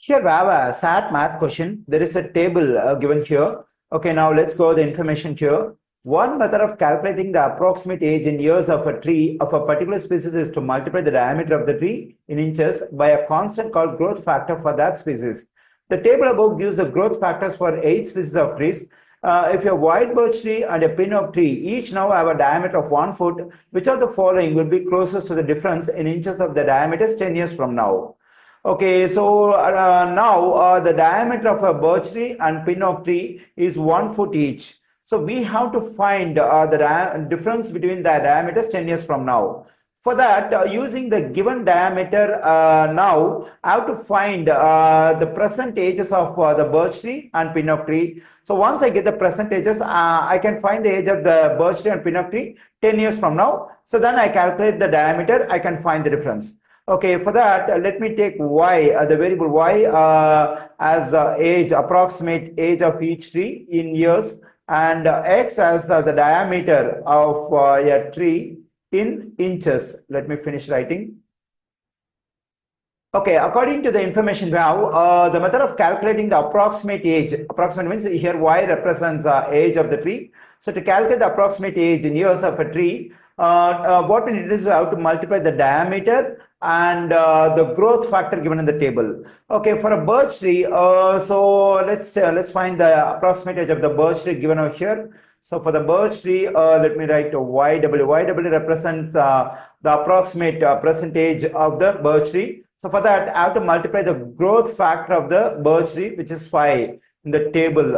Here we have a SAT math question. There is a table given here. Okay, now let's go the information here. One method of calculating the approximate age in years of a tree of a particular species is to multiply the diameter of the tree in inches by a constant called growth factor for that species. The table above gives the growth factors for 8 species of trees. If a white birch tree and a pin oak tree each now have a diameter of 1 foot, which of the following will be closest to the difference in inches of the diameters 10 years from now? Okay, so now the diameter of a birch tree and pin oak tree is 1 foot each. So we have to find the difference between the diameters 10 years from now. For that, using the given diameter now, I have to find the percentages of the birch tree and pin oak tree. So once I get the percentages, I can find the age of the birch tree and pin oak tree 10 years from now. So then I calculate the diameter, I can find the difference. Okay, for that, let me take y, the variable y as age, approximate age of each tree in years, and x as the diameter of a tree in inches. Let me finish writing. Okay, according to the information we have, the method of calculating the approximate age, approximate means here y represents age of the tree. So to calculate the approximate age in years of a tree, what we need is we have to multiply the diameter and the growth factor given in the table. Okay, for a birch tree, so let's find the approximate age of the birch tree given over here. So for the birch tree, let me write YW. YW represents the approximate percentage of the birch tree. So for that, I have to multiply the growth factor of the birch tree, which is 5 in the table,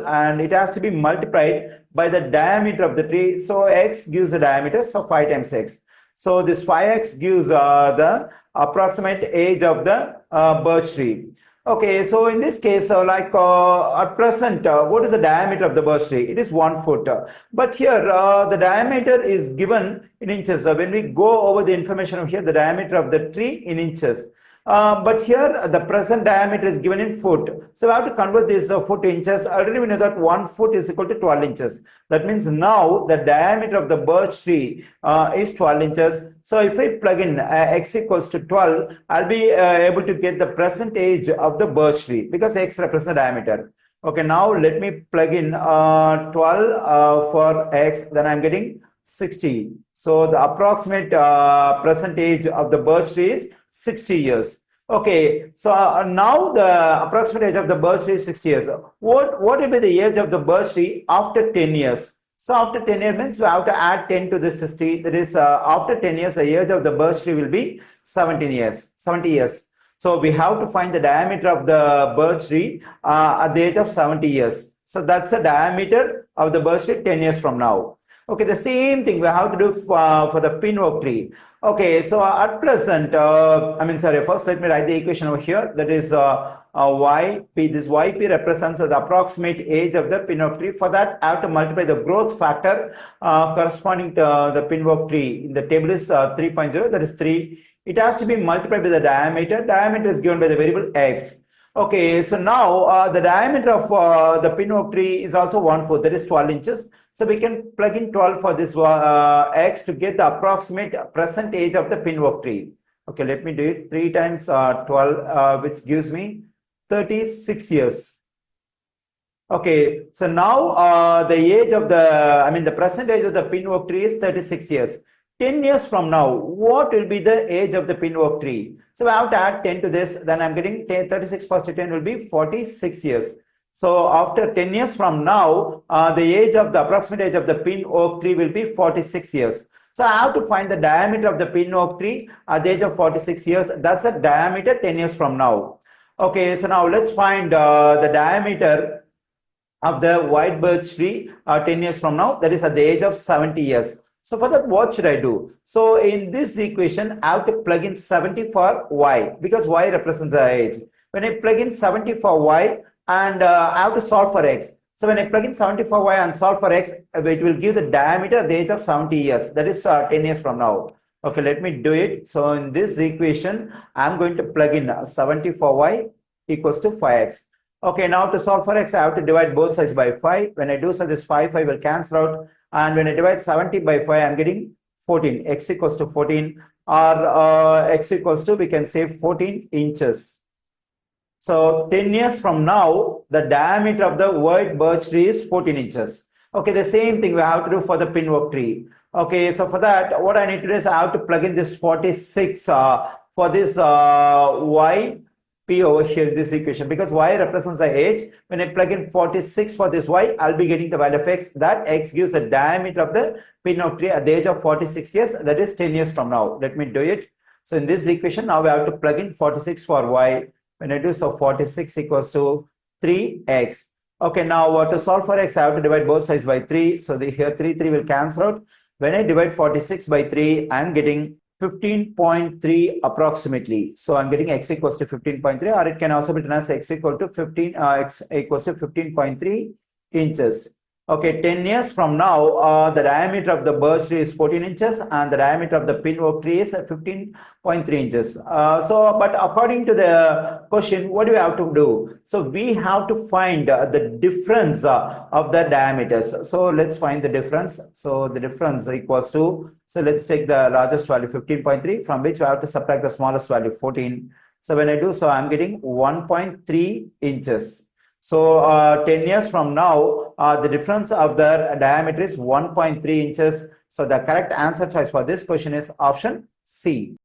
and it has to be multiplied by the diameter of the tree. So x gives the diameter, so 5 times x. So this 5x gives the approximate age of the birch tree. Okay, so in this case, at present, what is the diameter of the birch tree? It is 1 foot. But here, the diameter is given in inches. So when we go over the information of here, the diameter of the tree in inches. But here the present diameter is given in foot. So we have to convert this foot to inches. Already we know that 1 foot is equal to 12 inches. That means now the diameter of the birch tree is 12 inches. So if I plug in x equals to 12, I'll be able to get the present age of the birch tree because x represents the diameter. Okay, now let me plug in 12 for x, then I'm getting 60. So the approximate percentage of the birch tree is 60 years. Okay, so now the approximate age of the birch tree is 60 years. What will be the age of the birch tree after 10 years? So after 10 years means we have to add 10 to this 60. That is, after 10 years, the age of the birch tree will be 70 years. So we have to find the diameter of the birch tree at the age of 70 years. So that's the diameter of the birch tree 10 years from now. Okay, the same thing we have to do for the pin oak tree. Okay, so at present, first let me write the equation over here. That is YP. This YP represents the approximate age of the pin oak tree. For that, I have to multiply the growth factor corresponding to the pin oak tree. In the table is 3.0, that is 3. It has to be multiplied by the diameter. Diameter is given by the variable x. Okay, so now the diameter of the pin oak tree is also 1 foot, that is 12 inches. So we can plug in 12 for this x to get the approximate present age of the pin oak tree. Okay, let me do it. 3 times 12, which gives me 36 years. Okay, so now the age of the present age of the pin oak tree is 36 years. 10 years from now, what will be the age of the pin oak tree? So I have to add 10 to this, then I'm getting 36 plus 10 will be 46 years. So after 10 years from now, the approximate age of the pin oak tree will be 46 years. So I have to find the diameter of the pin oak tree at the age of 46 years. That's the diameter 10 years from now. Okay, so now let's find the diameter of the white birch tree 10 years from now. That is at the age of 70 years. So for that, what should I do? So in this equation, I have to plug in 70 for y because y represents the age. When I plug in 70 for y and I have to solve for x. So when I plug in 70 for y and solve for x, it will give the diameter at the age of 70 years. That is 10 years from now. Okay, let me do it. So in this equation, I'm going to plug in 70 for y equals to 5x. Okay, now to solve for x, I have to divide both sides by 5. When I do so, this 5 will cancel out. And when I divide 70 by 5, I'm getting 14. X equals to 14 or x equals to, we can say 14 inches. So 10 years from now, the diameter of the white birch tree is 14 inches. Okay, the same thing we have to do for the pin oak tree. Okay, so for that, what I need to do is I have to plug in this 46 for this y p over here, this equation, because y represents the age. When I plug in 46 for this y, I'll be getting the value of x. That x gives the diameter of the pin oak tree at the age of 46 years, that is 10 years from now. Let me do it. So in this equation, now we have to plug in 46 for y. When I do so, 46 equals to 3x. Okay, now to solve for x, I have to divide both sides by 3. So here 3 will cancel out. When I divide 46 by 3, I'm getting 15.3 approximately. So I'm getting x equals to 15.3, or it can also be written as x equal to 15, x equals to 15.3 inches. Okay, 10 years from now, the diameter of the birch tree is 14 inches and the diameter of the pin oak tree is 15.3 inches. But according to the question, what do we have to do? So we have to find the difference of the diameters. So let's find the difference. So the difference equals to, so let's take the largest value 15.3, from which we have to subtract the smallest value 14. So when I do so, I'm getting 1.3 inches. So 10 years from now, the difference of the diameter is 1.3 inches. So the correct answer choice for this question is option C.